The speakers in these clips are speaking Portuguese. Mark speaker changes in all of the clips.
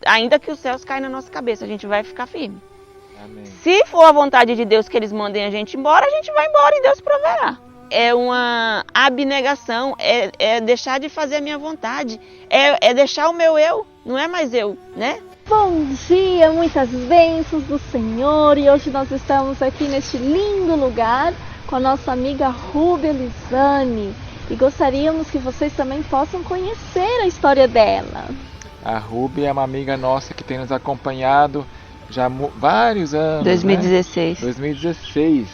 Speaker 1: ainda que os céus caem na nossa cabeça, a gente vai ficar firme.
Speaker 2: Amém.
Speaker 1: Se for a vontade de Deus que eles mandem a gente embora, a gente vai embora e Deus proverá. É uma abnegação, é deixar de fazer a minha vontade, é deixar o meu eu, não é mais eu, né?
Speaker 3: Bom dia, muitas bênçãos do Senhor, e hoje nós estamos aqui neste lindo lugar com a nossa amiga Rúbia Lisane e gostaríamos que vocês também possam conhecer a história dela.
Speaker 2: A Rúbia é uma amiga nossa que tem nos acompanhado já há vários anos,
Speaker 1: 2016.
Speaker 2: Né? 2016.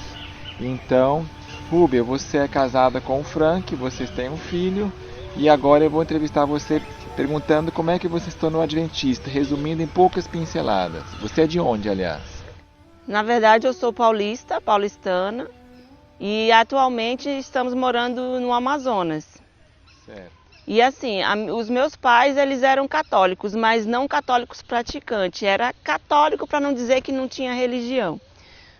Speaker 2: Então, Rúbia, você é casada com o Frank, vocês têm um filho, e agora eu vou entrevistar você perguntando como é que você se tornou adventista, resumindo em poucas pinceladas. Você é de onde, aliás?
Speaker 1: Na verdade, eu sou paulistana, e atualmente estamos morando no Amazonas.
Speaker 2: Certo.
Speaker 1: E assim, os meus pais, eles eram católicos, mas não católicos praticantes. Era católico para não dizer que não tinha religião.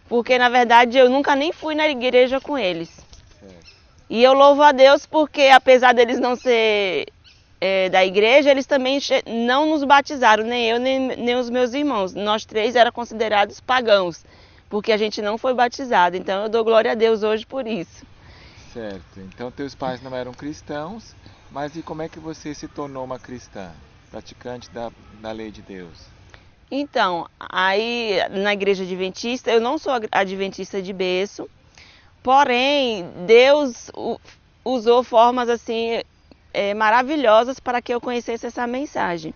Speaker 1: Porque, na verdade, eu nunca nem fui na igreja com eles.
Speaker 2: Certo.
Speaker 1: E eu louvo a Deus porque, apesar deles não ser da igreja, eles também não nos batizaram, nem eu, nem os meus irmãos. Nós três éramos considerados pagãos, porque a gente não foi batizado. Então, eu dou glória a Deus hoje por isso.
Speaker 2: Certo. Então, teus pais não eram cristãos, mas e como é que você se tornou uma cristã, praticante da lei de Deus?
Speaker 1: Então, aí na igreja adventista, eu não sou adventista de berço, porém, Deus usou formas assim maravilhosas para que eu conhecesse essa mensagem.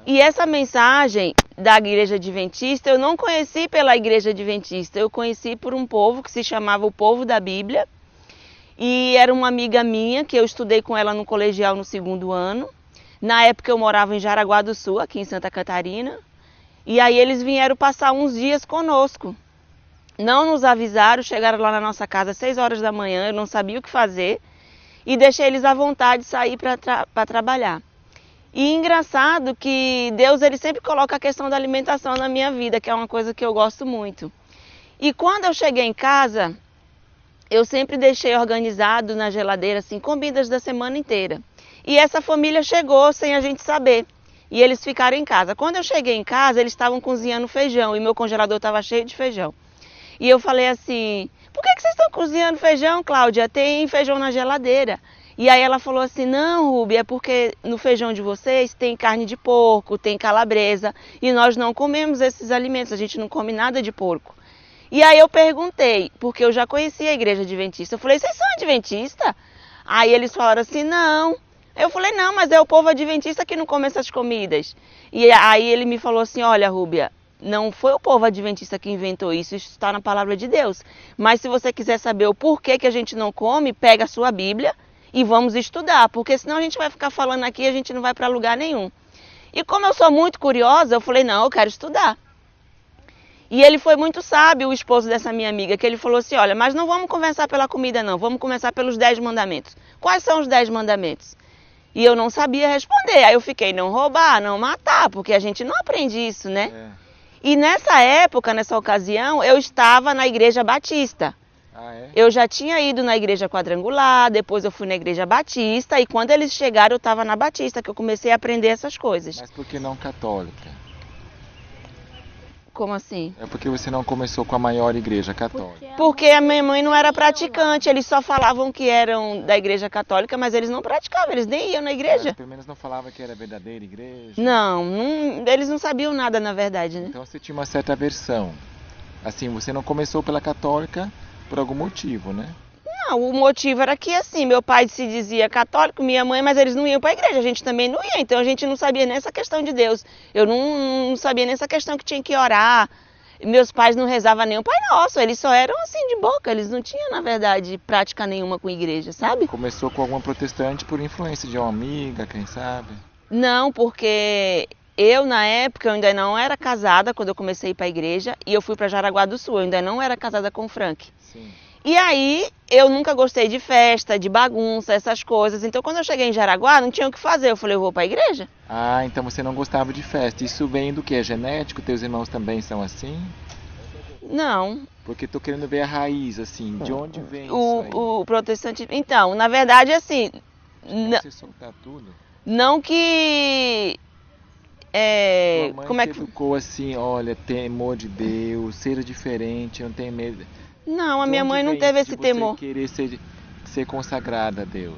Speaker 1: E essa mensagem da igreja adventista, eu não conheci pela igreja adventista, eu conheci por um povo que se chamava o Povo da Bíblia, e era uma amiga minha, que eu estudei com ela no colegial no 2º ano. Na época eu morava em Jaraguá do Sul, aqui em Santa Catarina, e aí eles vieram passar uns dias conosco. Não nos avisaram, chegaram lá na nossa casa às 6 horas da manhã, eu não sabia o que fazer, e deixei eles à vontade de sair para trabalhar. E engraçado que Deus ele sempre coloca a questão da alimentação na minha vida, que é uma coisa que eu gosto muito. E quando eu cheguei em casa, eu sempre deixei organizado na geladeira assim, comidas da semana inteira. E essa família chegou sem a gente saber. E eles ficaram em casa. Quando eu cheguei em casa, eles estavam cozinhando feijão e meu congelador estava cheio de feijão. E eu falei assim, por que vocês estão cozinhando feijão, Cláudia? Tem feijão na geladeira. E aí ela falou assim, não, Rubi, é porque no feijão de vocês tem carne de porco, tem calabresa, e nós não comemos esses alimentos, a gente não come nada de porco. E aí eu perguntei, porque eu já conhecia a igreja adventista, eu falei, vocês são adventistas? Aí eles falaram assim, não. Eu falei, não, mas é o povo adventista que não come essas comidas. E aí ele me falou assim, olha, Rúbia, não foi o povo adventista que inventou isso está na palavra de Deus. Mas se você quiser saber o porquê que a gente não come, pega a sua Bíblia e vamos estudar, porque senão a gente vai ficar falando aqui e a gente não vai para lugar nenhum. E como eu sou muito curiosa, eu falei, não, eu quero estudar. E ele foi muito sábio, o esposo dessa minha amiga, que ele falou assim, olha, mas não vamos conversar pela comida não, vamos começar pelos 10 mandamentos. Quais são os 10 mandamentos? E eu não sabia responder, aí eu fiquei, não roubar, não matar, porque a gente não aprende isso, né? E nessa época, nessa ocasião, eu estava na igreja batista.
Speaker 2: Ah, é?
Speaker 1: Eu já tinha ido na igreja quadrangular, depois eu fui na igreja batista, e quando eles chegaram eu estava na batista, que eu comecei a aprender essas coisas.
Speaker 2: Mas por que não católica?
Speaker 1: Como assim?
Speaker 2: É porque você não começou com a maior igreja católica.
Speaker 1: Porque a minha mãe não era praticante, eles só falavam que eram da igreja católica, mas eles não praticavam, eles nem iam na igreja.
Speaker 2: Mas pelo menos não falava que era a verdadeira igreja.
Speaker 1: Não, eles não sabiam nada na verdade, né?
Speaker 2: Então você tinha uma certa aversão. Assim, você não começou pela católica por algum motivo, né?
Speaker 1: Não, o motivo era que assim, meu pai se dizia católico, minha mãe, mas eles não iam para a igreja, a gente também não ia, então a gente não sabia nessa questão de Deus. Eu não sabia nessa questão que tinha que orar. Meus pais não rezavam nem o Pai Nosso, eles só eram assim de boca, eles não tinham, na verdade, prática nenhuma com igreja, sabe?
Speaker 2: Começou com alguma protestante por influência de uma amiga, quem sabe?
Speaker 1: Não, porque eu, na época, eu ainda não era casada quando eu comecei a ir para a igreja e eu fui para Jaraguá do Sul, eu ainda não era casada com o Frank.
Speaker 2: Sim.
Speaker 1: E aí, eu nunca gostei de festa, de bagunça, essas coisas. Então, quando eu cheguei em Jaraguá, não tinha o que fazer. Eu falei, eu vou para a igreja.
Speaker 2: Ah, então você não gostava de festa. Isso vem do que? É genético? Teus irmãos também são assim?
Speaker 1: Não.
Speaker 2: Porque tô querendo ver a raiz, assim, de onde vem isso aí?
Speaker 1: O protestante... Então, na verdade, assim...
Speaker 2: Você soltar tudo?
Speaker 1: Não que
Speaker 2: Sua mãe
Speaker 1: como é
Speaker 2: te
Speaker 1: que...
Speaker 2: educou assim, olha, temor de Deus, seja diferente, não tem medo.
Speaker 1: Não, a
Speaker 2: De
Speaker 1: minha
Speaker 2: onde
Speaker 1: mãe não
Speaker 2: vem
Speaker 1: teve
Speaker 2: isso de
Speaker 1: esse
Speaker 2: você
Speaker 1: temor.
Speaker 2: querer ser consagrada a Deus?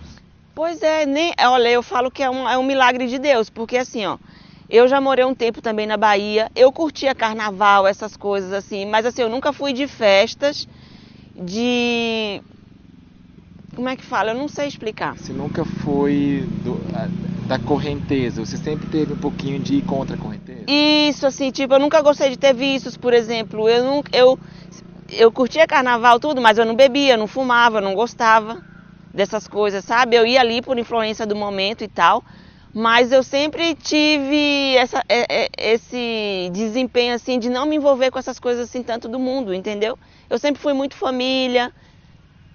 Speaker 1: Pois é, nem, olha, eu falo que é um milagre de Deus, porque assim, ó, eu já morei um tempo também na Bahia, eu curtia carnaval, essas coisas assim, mas assim, eu nunca fui de festas, de... Como é que fala? Eu não sei explicar.
Speaker 2: Você nunca foi da correnteza, você sempre teve um pouquinho de ir contra a correnteza?
Speaker 1: Isso, assim, tipo, eu nunca gostei de ter vícios, por exemplo, eu curtia carnaval, tudo, mas eu não bebia, eu não fumava, eu não gostava dessas coisas, sabe? Eu ia ali por influência do momento e tal, mas eu sempre tive esse desempenho, assim, de não me envolver com essas coisas, assim, tanto do mundo, entendeu? Eu sempre fui muito família.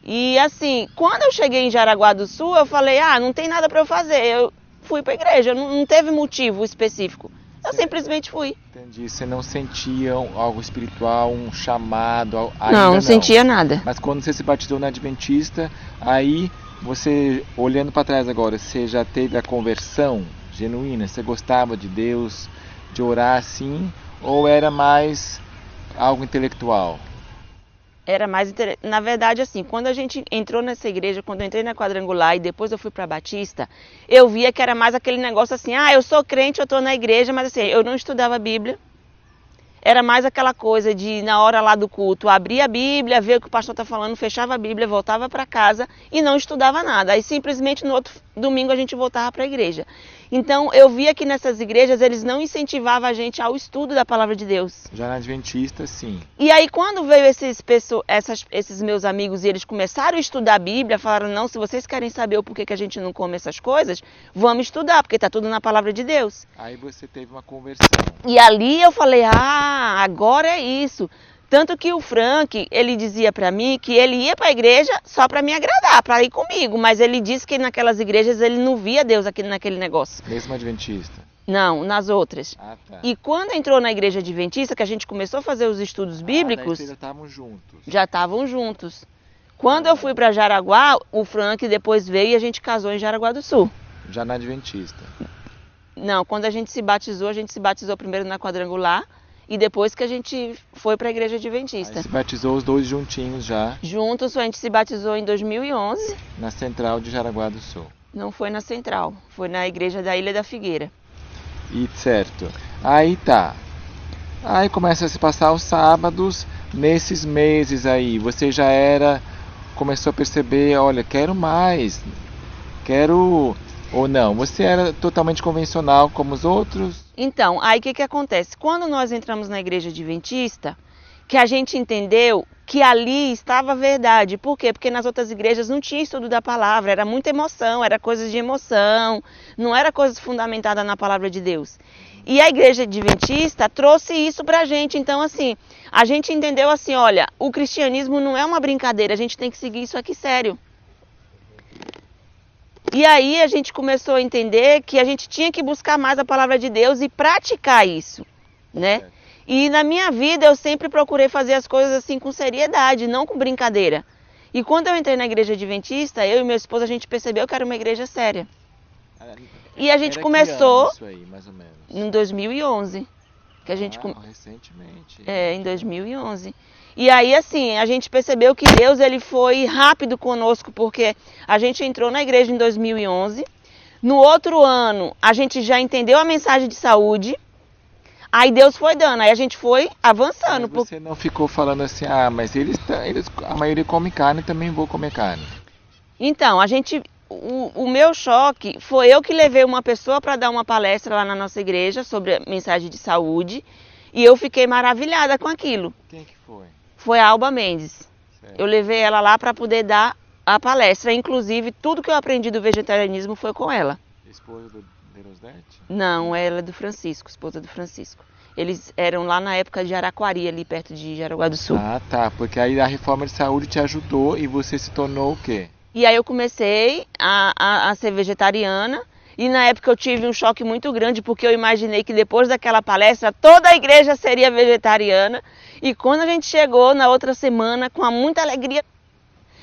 Speaker 1: E assim, quando eu cheguei em Jaraguá do Sul, eu falei, não tem nada para eu fazer. Eu fui para a igreja, não teve motivo específico. Eu simplesmente fui.
Speaker 2: Entendi. Você não sentia algo espiritual, um chamado,
Speaker 1: Não,
Speaker 2: ainda
Speaker 1: não sentia nada.
Speaker 2: Mas quando você se batizou na Adventista, aí você, olhando para trás agora, você já teve a conversão genuína? Você gostava de Deus, de orar assim? Ou era mais algo intelectual?
Speaker 1: Era mais interessante. Na verdade, assim, quando a gente entrou nessa igreja, quando eu entrei na Quadrangular e depois eu fui para Batista, eu via que era mais aquele negócio assim, eu sou crente, eu tô na igreja, mas assim, eu não estudava a Bíblia. Era mais aquela coisa de, na hora lá do culto, abrir a Bíblia, ver o que o pastor está falando, fechava a Bíblia, voltava para casa e não estudava nada. Aí simplesmente no outro domingo a gente voltava para a igreja. Então eu via que nessas igrejas eles não incentivavam a gente ao estudo da palavra de Deus.
Speaker 2: Já na Adventista, sim.
Speaker 1: E aí quando veio esses meus amigos e eles começaram a estudar a Bíblia, falaram, não, se vocês querem saber o porquê que a gente não come essas coisas, vamos estudar, porque está tudo na palavra de Deus.
Speaker 2: Aí você teve uma conversão.
Speaker 1: E ali eu falei, agora é isso. Tanto que o Frank, ele dizia pra mim que ele ia pra igreja só pra me agradar, pra ir comigo. Mas ele disse que naquelas igrejas ele não via Deus aqui naquele negócio.
Speaker 2: Mesmo Adventista?
Speaker 1: Não, nas outras.
Speaker 2: Ah, tá.
Speaker 1: E quando entrou na igreja adventista, que a gente começou a fazer os estudos bíblicos,
Speaker 2: Daí vocês já estavam juntos.
Speaker 1: já estavam juntos. Quando eu fui pra Jaraguá, o Frank depois veio e a gente casou em Jaraguá do Sul.
Speaker 2: Já na Adventista.
Speaker 1: Não, quando a gente se batizou primeiro na Quadrangular e depois que a gente foi para a igreja adventista.
Speaker 2: Aí se batizou os dois juntinhos já.
Speaker 1: Juntos, a gente se batizou em 2011.
Speaker 2: Na central de Jaraguá do Sul.
Speaker 1: Não foi na central, foi na igreja da Ilha da Figueira.
Speaker 2: E certo. Aí tá. Aí começa a se passar os sábados. Nesses meses aí, você já começou a perceber, olha, quero mais. Quero... Ou não? Você era totalmente convencional como os outros?
Speaker 1: Então, aí o que acontece? Quando nós entramos na igreja adventista, que a gente entendeu que ali estava a verdade. Por quê? Porque nas outras igrejas não tinha estudo da palavra, era muita emoção, era coisas de emoção, não era coisas fundamentadas na palavra de Deus. E a igreja adventista trouxe isso pra gente. Então, assim, a gente entendeu assim, olha, o cristianismo não é uma brincadeira, a gente tem que seguir isso aqui sério. E aí a gente começou a entender que a gente tinha que buscar mais a palavra de Deus e praticar isso, né? E na minha vida eu sempre procurei fazer as coisas assim com seriedade, não com brincadeira. E quando eu entrei na igreja adventista, eu e meu esposo, a gente percebeu que era uma igreja séria. E a gente começou
Speaker 2: isso aí, mais ou menos?
Speaker 1: em 2011. Que a gente
Speaker 2: recentemente.
Speaker 1: em 2011. E aí, assim, a gente percebeu que Deus ele foi rápido conosco, porque a gente entrou na igreja em 2011. No outro ano, a gente já entendeu a mensagem de saúde. Aí Deus foi dando, aí a gente foi avançando.
Speaker 2: Mas você não ficou falando assim, mas a maioria come carne, também vou comer carne.
Speaker 1: Então, o meu choque foi eu que levei uma pessoa para dar uma palestra lá na nossa igreja sobre a mensagem de saúde. E eu fiquei maravilhada com aquilo.
Speaker 2: Quem que foi?
Speaker 1: Foi a Alba Mendes.
Speaker 2: Certo.
Speaker 1: Eu levei ela lá para poder dar a palestra. Inclusive, tudo que eu aprendi do vegetarianismo foi com ela.
Speaker 2: Esposa do Derosdete?
Speaker 1: Não, ela é do Francisco, esposa do Francisco. Eles eram lá na época de Araquari, ali perto de Jaraguá do Sul.
Speaker 2: Ah, tá. Porque aí a reforma de saúde te ajudou e você se tornou o quê?
Speaker 1: E aí eu comecei a ser vegetariana. E na época eu tive um choque muito grande, porque eu imaginei que depois daquela palestra toda a igreja seria vegetariana. E quando a gente chegou na outra semana, com muita alegria,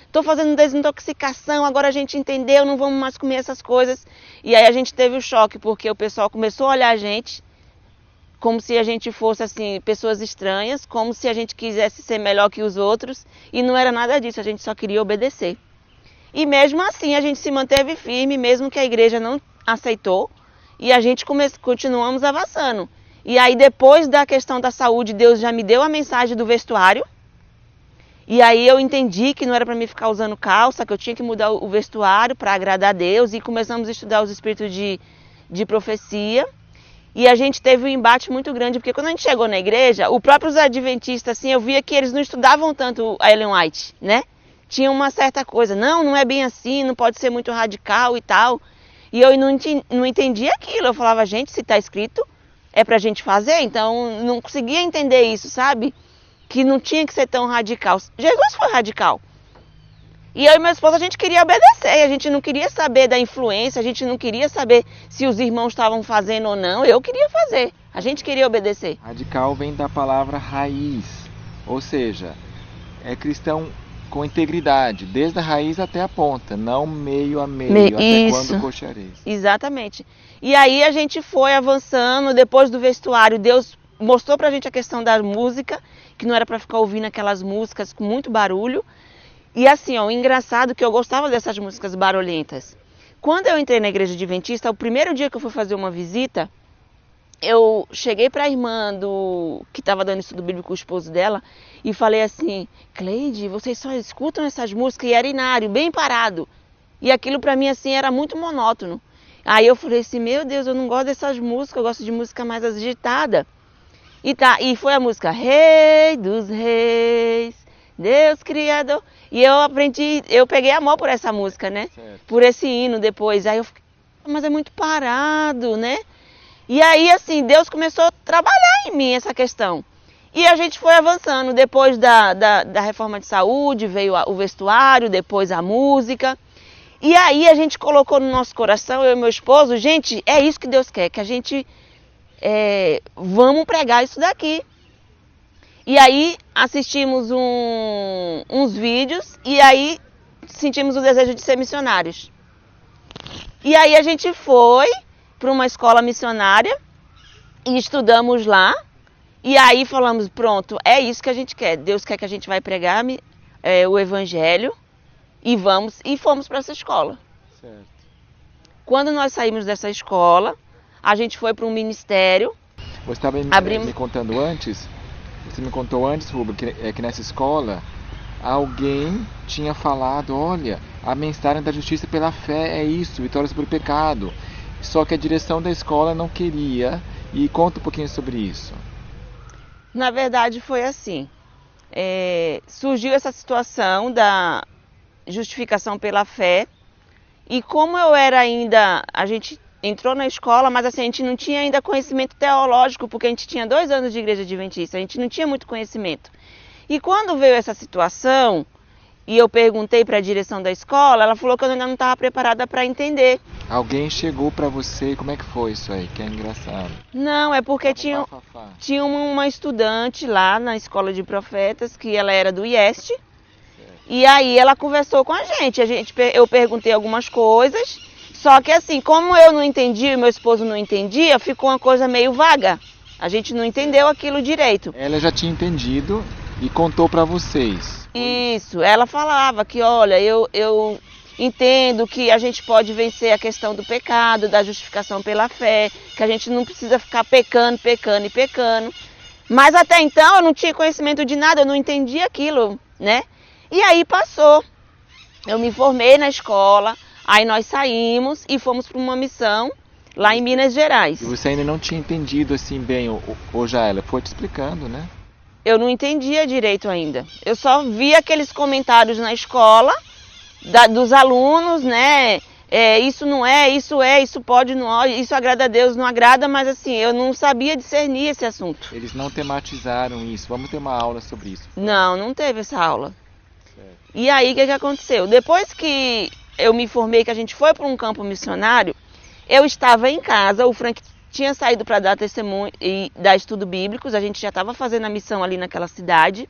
Speaker 1: estou fazendo desintoxicação, agora a gente entendeu, não vamos mais comer essas coisas. E aí a gente teve o choque, porque o pessoal começou a olhar a gente como se a gente fosse assim, pessoas estranhas, como se a gente quisesse ser melhor que os outros, e não era nada disso, a gente só queria obedecer. E mesmo assim a gente se manteve firme, mesmo que a igreja não aceitou, e a gente continuamos avançando. E aí depois da questão da saúde, Deus já me deu a mensagem do vestuário, e aí eu entendi que não era para mim ficar usando calça, que eu tinha que mudar o vestuário para agradar a Deus, e começamos a estudar os espíritos de profecia. E a gente teve um embate muito grande, porque quando a gente chegou na igreja, os próprios adventistas, assim, eu via que eles não estudavam tanto a Ellen White, né? Tinha uma certa coisa, não é bem assim, não pode ser muito radical e tal. E eu não entendia aquilo, eu falava, gente, se está escrito, é pra gente fazer, então não conseguia entender isso, sabe? Que não tinha que ser tão radical. Jesus foi radical. E eu e meu esposo, a gente queria obedecer, a gente não queria saber da influência, a gente não queria saber se os irmãos estavam fazendo ou não, eu queria fazer, a gente queria obedecer.
Speaker 2: Radical vem da palavra raiz, ou seja, é cristão com integridade, desde a raiz até a ponta, não meio a meio, até
Speaker 1: Isso.
Speaker 2: quando coxareis.
Speaker 1: Exatamente. E aí a gente foi avançando, depois do vestuário, Deus mostrou pra gente a questão da música, que não era pra ficar ouvindo aquelas músicas com muito barulho. E assim, ó, o engraçado é que eu gostava dessas músicas barulhentas. Quando eu entrei na igreja adventista, o primeiro dia que eu fui fazer uma visita, eu cheguei para a irmã que estava dando estudo bíblico com o esposo dela e falei assim, Cleide, vocês só escutam essas músicas? E era Inário, bem parado. E aquilo para mim assim era muito monótono. Aí eu falei assim, meu Deus, eu não gosto dessas músicas, eu gosto de música mais agitada. E foi a música Rei dos Reis, Deus Criador. E eu peguei amor por essa música, né?
Speaker 2: Certo.
Speaker 1: Por esse hino depois. Aí eu fiquei, mas é muito parado, né? E aí, assim, Deus começou a trabalhar em mim essa questão. E a gente foi avançando. Depois da reforma de saúde, veio o vestuário, depois a música. E aí a gente colocou no nosso coração, eu e meu esposo, gente, é isso que Deus quer, que a gente vamos pregar isso daqui. E aí assistimos uns vídeos e aí sentimos o desejo de ser missionários. E aí a gente foi para uma escola missionária e estudamos lá. E aí falamos, pronto, é isso que a gente quer. Deus quer que a gente vai pregar o evangelho e fomos para essa escola.
Speaker 2: Certo.
Speaker 1: Quando nós saímos dessa escola, a gente foi para um ministério.
Speaker 2: Você estava me contando antes, você me contou antes, Rubem, que nessa escola alguém tinha falado, olha, a mensagem da justiça pela fé é isso, vitória sobre o pecado. Só que a direção da escola não queria. E conta um pouquinho sobre isso.
Speaker 1: Na verdade foi assim, surgiu essa situação da justificação pela fé. E como eu era ainda, a gente entrou na escola, mas assim, a gente não tinha ainda conhecimento teológico, porque a gente tinha 2 anos de igreja adventista, a gente não tinha muito conhecimento. E quando veio essa situação, e eu perguntei para a direção da escola, ela falou que eu ainda não estava preparada para entender.
Speaker 2: Alguém chegou para você, como é que foi isso aí, que é engraçado?
Speaker 1: Não, é porque tinha uma estudante lá na escola de profetas, que ela era do IEST, e aí ela conversou com a gente, eu perguntei algumas coisas, só que assim, como eu não entendi e meu esposo não entendia, ficou uma coisa meio vaga. A gente não entendeu aquilo direito.
Speaker 2: Ela já tinha entendido e contou para vocês.
Speaker 1: Isso, ela falava que, olha, eu entendo que a gente pode vencer a questão do pecado, da justificação pela fé, que a gente não precisa ficar pecando. Mas até então eu não tinha conhecimento de nada, eu não entendia aquilo, né? E aí passou. Eu me formei na escola, aí nós saímos e fomos para uma missão lá em Minas Gerais.
Speaker 2: E você ainda não tinha entendido assim bem, ou já ela foi te explicando, né?
Speaker 1: Eu não entendia direito ainda. Eu só vi aqueles comentários na escola dos alunos, né? Isso não é, isso pode, não, isso agrada a Deus, não agrada, mas assim, eu não sabia discernir esse assunto.
Speaker 2: Eles não tematizaram isso. Vamos ter uma aula sobre isso.
Speaker 1: Não teve essa aula.
Speaker 2: Certo.
Speaker 1: E aí, o que aconteceu? Depois que eu me formei, que a gente foi para um campo missionário, eu estava em casa, o Frank tinha saído para dar testemunho e dar estudo bíblicos, a gente já estava fazendo a missão ali naquela cidade.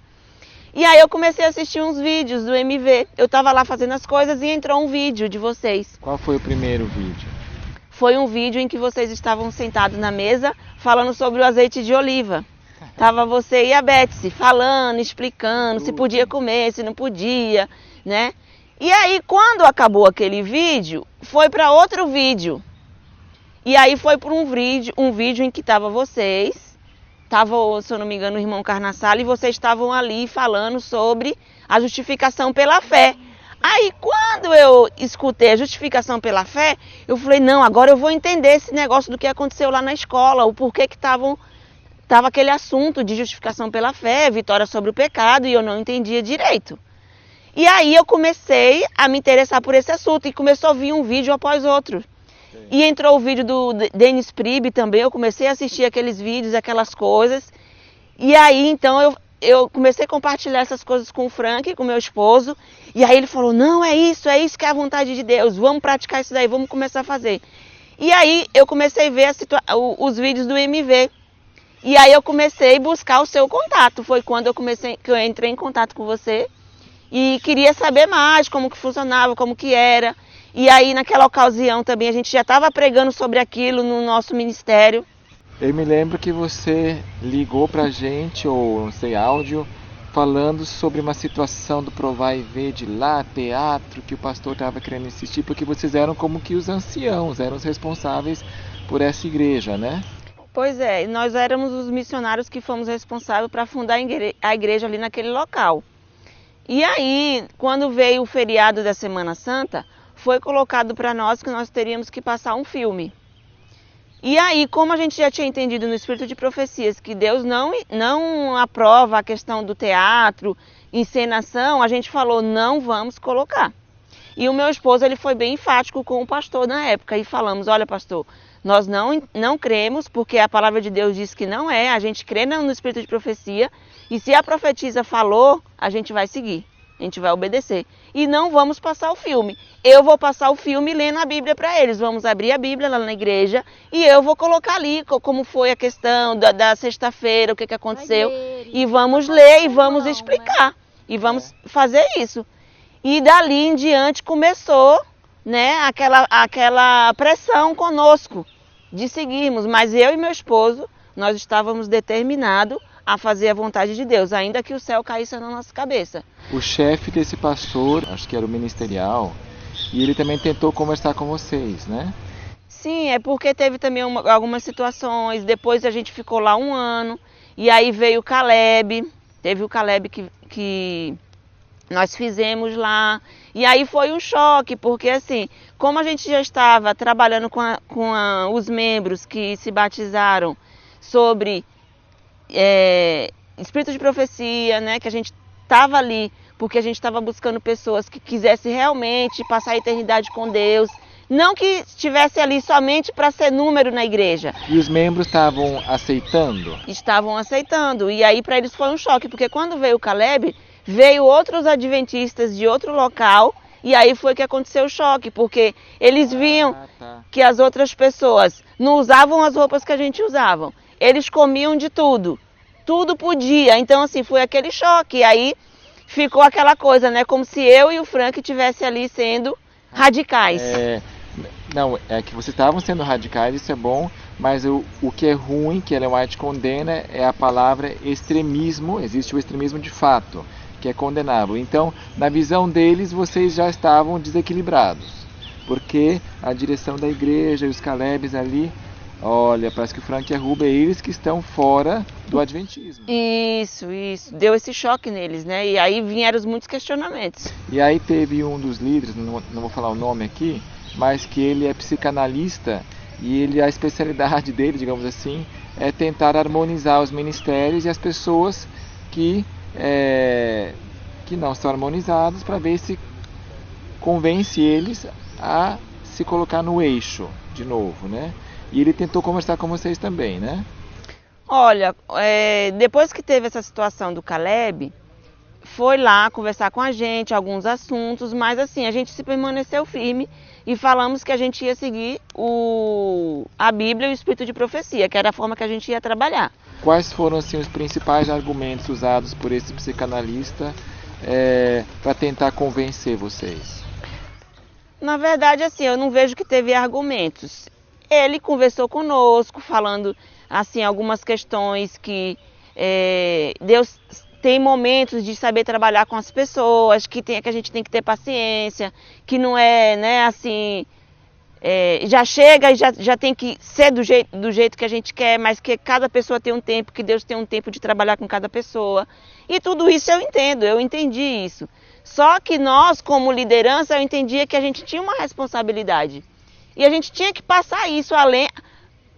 Speaker 1: E aí eu comecei a assistir uns vídeos do MV. Eu estava lá fazendo as coisas e entrou um vídeo de vocês.
Speaker 2: Qual foi o primeiro vídeo?
Speaker 1: foi um vídeo em que vocês estavam sentados na mesa falando sobre o azeite de oliva. Tava você e a Betsy falando, explicando se podia comer, se não podia, né? E aí, quando acabou aquele vídeo, foi para outro vídeo. E aí foi para um vídeo em que tava vocês, tava, se eu não me engano, o irmão Carnassala, e vocês estavam ali falando sobre a justificação pela fé. Aí, quando eu escutei a justificação pela fé, eu falei, não, agora eu vou entender esse negócio do que aconteceu lá na escola, o porquê que tava aquele assunto de justificação pela fé, vitória sobre o pecado, e eu não entendia direito. E aí eu comecei a me interessar por esse assunto, e começou a vir um vídeo após outro. E entrou o vídeo do Dennis Priebe também, eu comecei a assistir aqueles vídeos, aquelas coisas. E aí, então, eu comecei a compartilhar essas coisas com o Frank, com meu esposo. E aí ele falou, não, é isso que é a vontade de Deus. Vamos praticar isso daí, vamos começar a fazer. E aí eu comecei a ver os vídeos do MV. E aí eu comecei a buscar o seu contato. Foi quando que eu entrei em contato com você. E queria saber mais como que funcionava, como que era. E aí naquela ocasião também a gente já estava pregando sobre aquilo no nosso ministério.
Speaker 2: Eu me lembro que você ligou pra gente, ou não sei, áudio, falando sobre uma situação do Provar e Ver de lá, teatro, que o pastor estava querendo insistir, porque vocês eram como que os anciãos, eram os responsáveis por essa igreja, né?
Speaker 1: Pois é, nós éramos os missionários que fomos responsáveis para fundar a igreja ali naquele local. E aí, quando veio o feriado da Semana Santa, foi colocado para nós que nós teríamos que passar um filme. E aí, como a gente já tinha entendido no Espírito de Profecias que Deus não aprova a questão do teatro, encenação, a gente falou, não vamos colocar. E o meu esposo, ele foi bem enfático com o pastor na época, e falamos, olha pastor, nós não cremos, porque a palavra de Deus diz que não é, a gente crê no Espírito de Profecia, e se a profetisa falou, a gente vai seguir. A gente vai obedecer. E não vamos passar o filme. Eu vou passar o filme lendo a Bíblia para eles. Vamos abrir a Bíblia lá na igreja e eu vou colocar ali como foi a questão da sexta-feira, o que aconteceu. E vamos ler e vamos explicar. E vamos fazer isso. E dali em diante começou, né, aquela pressão conosco de seguirmos. Mas eu e meu esposo, nós estávamos determinados a fazer a vontade de Deus, ainda que o céu caísse na nossa cabeça.
Speaker 2: O chefe desse pastor, acho que era o ministerial, e ele também tentou conversar com vocês, né?
Speaker 1: Sim, é porque teve também algumas situações, depois a gente ficou lá um ano, e aí veio o Caleb, teve o Caleb que nós fizemos lá, e aí foi um choque, porque assim, como a gente já estava trabalhando com os membros que se batizaram sobre Espírito de Profecia, né, que a gente estava ali porque a gente estava buscando pessoas que quisessem realmente passar a eternidade com Deus, não que estivesse ali somente para ser número na igreja.
Speaker 2: E os membros estavam aceitando?
Speaker 1: Estavam aceitando, e aí para eles foi um choque, porque quando veio o Caleb, veio outros adventistas de outro local, e aí foi que aconteceu o choque, porque eles viam que as outras pessoas não usavam as roupas que a gente usava. Eles comiam de tudo podia, então assim, foi aquele choque, e aí ficou aquela coisa, né, como se eu e o Frank estivessem ali sendo radicais.
Speaker 2: Não, é que vocês estavam sendo radicais, isso é bom, mas o que é ruim, que Ellen White condena, é a palavra extremismo, existe o extremismo de fato, que é condenável. Então, na visão deles, vocês já estavam desequilibrados, porque a direção da igreja e os Calebs ali, olha, parece que o Frank e a Ruba, eles que estão fora do adventismo.
Speaker 1: Isso, deu esse choque neles, né? E aí vieram muitos questionamentos.
Speaker 2: E aí teve um dos líderes, não vou falar o nome aqui, mas que ele é psicanalista e a especialidade dele, digamos assim, é tentar harmonizar os ministérios e as pessoas que não são harmonizadas, para ver se convence eles a se colocar no eixo de novo, né? E ele tentou conversar com vocês também, né?
Speaker 1: Olha, depois que teve essa situação do Caleb, foi lá conversar com a gente, alguns assuntos, mas assim, a gente se permaneceu firme e falamos que a gente ia seguir a Bíblia e o Espírito de Profecia, que era a forma que a gente ia trabalhar.
Speaker 2: Quais foram assim, os principais argumentos usados por esse psicanalista para tentar convencer vocês?
Speaker 1: Na verdade, assim, eu não vejo que teve argumentos. ele conversou conosco, falando assim algumas questões que Deus tem momentos de saber trabalhar com as pessoas, que a gente tem que ter paciência, que não é, né, assim, já chega e já tem que ser do jeito que a gente quer, mas que cada pessoa tem um tempo, que Deus tem um tempo de trabalhar com cada pessoa. E tudo isso eu entendi isso. Só que nós, como liderança, eu entendia que a gente tinha uma responsabilidade. E a gente tinha que passar isso além.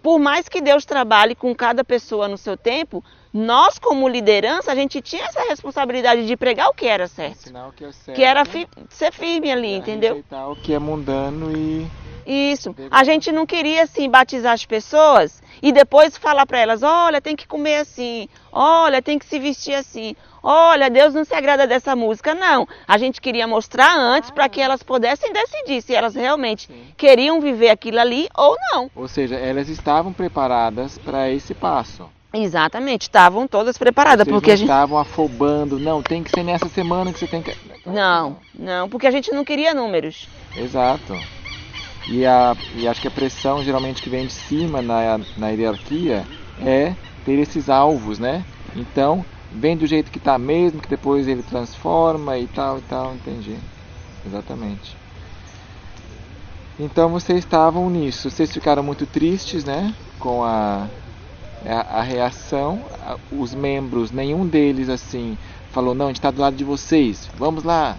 Speaker 1: Por mais que Deus trabalhe com cada pessoa no seu tempo, nós, como liderança, a gente tinha essa responsabilidade de pregar o que era certo.
Speaker 2: Ensinar o que é certo.
Speaker 1: Que era ser firme ali, entendeu?
Speaker 2: Rejeitar o que é mundano e...
Speaker 1: Isso. A gente não queria, assim, batizar as pessoas e depois falar para elas, olha, tem que comer assim, olha, tem que se vestir assim, olha, Deus não se agrada dessa música. Não. A gente queria mostrar antes para que elas pudessem decidir se elas realmente queriam viver aquilo ali ou não.
Speaker 2: Ou seja, elas estavam preparadas para esse passo.
Speaker 1: Exatamente, estavam todas preparadas.
Speaker 2: Vocês
Speaker 1: porque
Speaker 2: não estavam afobando, não, tem que ser nessa semana que você tem que...
Speaker 1: Não, porque a gente não queria números.
Speaker 2: Exato. E acho que a pressão geralmente que vem de cima na hierarquia é ter esses alvos, né? Então, vem do jeito que está mesmo, que depois ele transforma e tal, entendi. Exatamente. Então vocês estavam nisso, vocês ficaram muito tristes, né? Com a reação, os membros, nenhum deles assim, falou, não, a gente está do lado de vocês, vamos lá.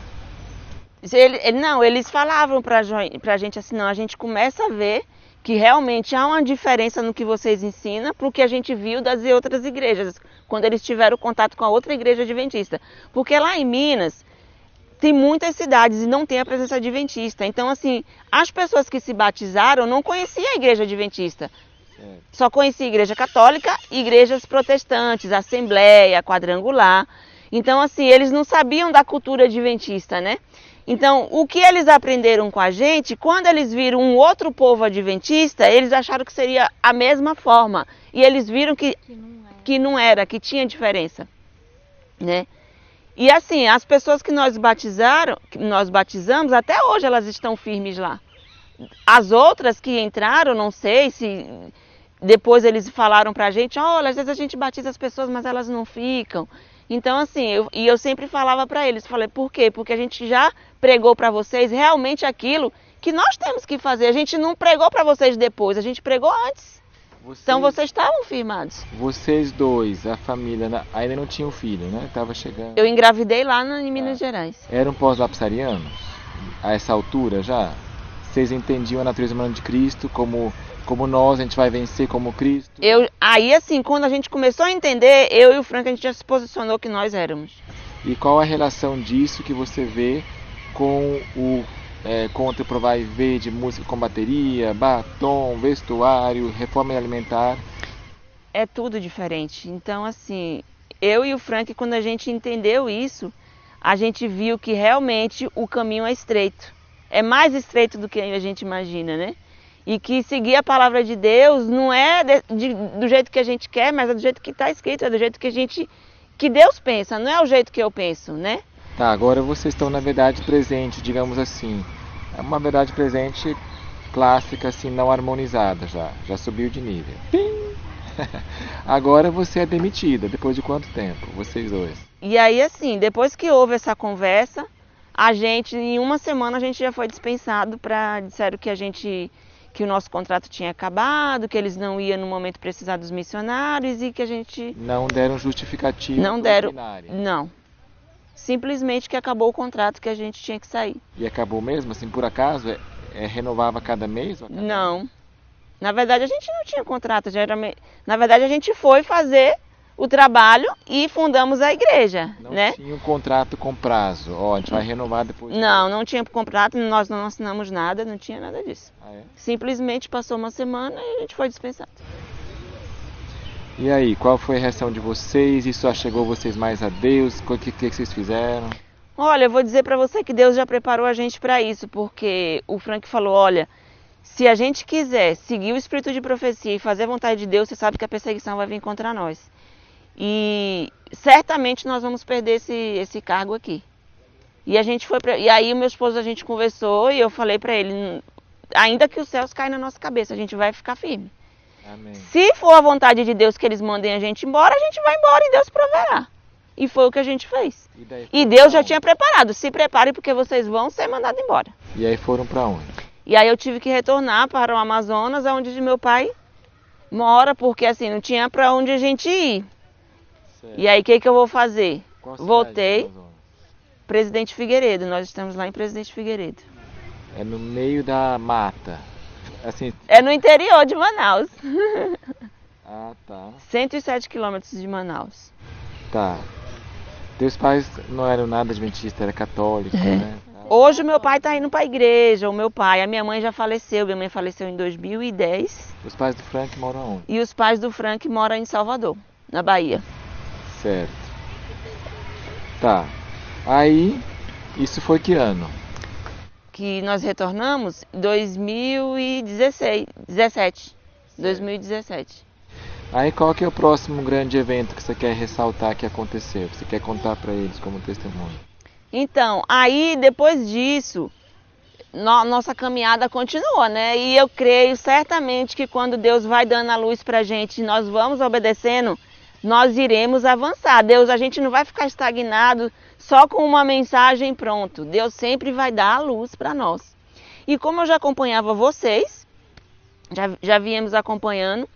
Speaker 1: Não, eles falavam pra gente assim, não, a gente começa a ver que realmente há uma diferença no que vocês ensinam para o que a gente viu das outras igrejas, quando eles tiveram contato com a outra igreja adventista. Porque lá em Minas tem muitas cidades e não tem a presença adventista. Então, assim, as pessoas que se batizaram não conheciam a igreja adventista. Só conheciam a igreja católica e igrejas protestantes, assembleia, quadrangular. Então, assim, eles não sabiam da cultura adventista, né? Então, o que eles aprenderam com a gente, quando eles viram um outro povo adventista, eles acharam que seria a mesma forma. E eles viram que não era, que tinha diferença, né? E assim, as pessoas que nós batizamos, até hoje elas estão firmes lá. As outras que entraram, não sei se depois eles falaram pra gente, olha, às vezes a gente batiza as pessoas, mas elas não ficam. Então, assim, eu sempre falava para eles, falei, por quê? Porque a gente já pregou para vocês realmente aquilo que nós temos que fazer. A gente não pregou para vocês depois, a gente pregou antes. Então, vocês estavam firmados.
Speaker 2: Vocês dois, a família, ainda não tinham filho, né? Estava chegando.
Speaker 1: Eu engravidei lá em Minas Gerais.
Speaker 2: Eram pós-lapsarianos? A essa altura já? Vocês entendiam a natureza humana de Cristo como nós, a gente vai vencer como Cristo?
Speaker 1: Aí, assim, quando a gente começou a entender, eu e o Frank, a gente já se posicionou que nós éramos.
Speaker 2: E qual a relação disso que você vê com o Contra o Provai V de música com bateria, batom, vestuário, reforma alimentar?
Speaker 1: É tudo diferente. Então, assim, eu e o Frank, quando a gente entendeu isso, a gente viu que realmente o caminho é estreito. É mais estreito do que a gente imagina, né? E que seguir a palavra de Deus não é do jeito que a gente quer, mas é do jeito que está escrito, é do jeito que Deus pensa, não é o jeito que eu penso, né?
Speaker 2: Tá, agora vocês estão na verdade presente, digamos assim. É uma verdade presente clássica, assim, não harmonizada já subiu de nível. Agora você é demitida, depois de quanto tempo, vocês dois?
Speaker 1: E aí, assim, depois que houve essa conversa, em uma semana a gente já foi dispensado, disseram que o nosso contrato tinha acabado, que eles não iam no momento precisar dos missionários e que a gente...
Speaker 2: Não deram justificativa?
Speaker 1: Não deram, não. Simplesmente que acabou o contrato, que a gente tinha que sair.
Speaker 2: E acabou mesmo, assim, por acaso? Renovava cada mês? Ou cada
Speaker 1: não.
Speaker 2: mês?
Speaker 1: Na verdade a gente não tinha contrato, na verdade a gente foi fazer o trabalho e fundamos a igreja, né?
Speaker 2: Não tinha um contrato com prazo, a gente vai renovar depois.
Speaker 1: Não tinha contrato, nós não assinamos nada, não tinha nada disso. Simplesmente passou uma semana e a gente foi dispensado.
Speaker 2: E aí, qual foi a reação de vocês? Isso chegou vocês mais a Deus? O que vocês fizeram?
Speaker 1: Olha, eu vou dizer para você que Deus já preparou a gente para isso, porque o Frank falou, olha, se a gente quiser seguir o espírito de profecia e fazer a vontade de Deus, você sabe que a perseguição vai vir contra nós. E certamente nós vamos perder esse cargo aqui. E a gente foi e aí o meu esposo, a gente conversou e eu falei para ele, ainda que os céus caem na nossa cabeça, a gente vai ficar firme.
Speaker 2: Amém.
Speaker 1: Se for a vontade de Deus que eles mandem a gente embora, a gente vai embora e Deus proverá. E foi o que a gente fez. E Deus já tinha preparado. Se prepare porque vocês vão ser mandados embora.
Speaker 2: E aí foram para onde?
Speaker 1: E aí eu tive que retornar para o Amazonas, onde meu pai mora, porque assim, não tinha para onde a gente ir.
Speaker 2: Certo.
Speaker 1: E aí o que eu vou fazer?
Speaker 2: Qual cidade
Speaker 1: Voltei,
Speaker 2: do Amazonas?
Speaker 1: Presidente Figueiredo. Nós estamos lá em Presidente Figueiredo.
Speaker 2: É no meio da mata. Assim.
Speaker 1: É no interior de Manaus.
Speaker 2: Ah, tá.
Speaker 1: 107 quilômetros de Manaus.
Speaker 2: Tá. Teus pais não eram nada adventista, era católico, né?
Speaker 1: Hoje o meu pai está indo para a igreja, a minha mãe já faleceu, minha mãe faleceu em 2010.
Speaker 2: Os pais do Frank moram onde?
Speaker 1: E os pais do Frank moram em Salvador, na Bahia.
Speaker 2: Certo. Tá. Aí, isso foi que ano?
Speaker 1: Que nós retornamos em 2017.
Speaker 2: Aí qual que é o próximo grande evento que você quer ressaltar que aconteceu? Que você quer contar para eles como testemunho?
Speaker 1: Então, aí depois disso, nossa caminhada continua, né? E eu creio certamente que quando Deus vai dando a luz pra gente, nós vamos obedecendo, nós iremos avançar. A gente não vai ficar estagnado só com uma mensagem pronto. Deus sempre vai dar a luz para nós. E como eu já acompanhava vocês, já viemos acompanhando,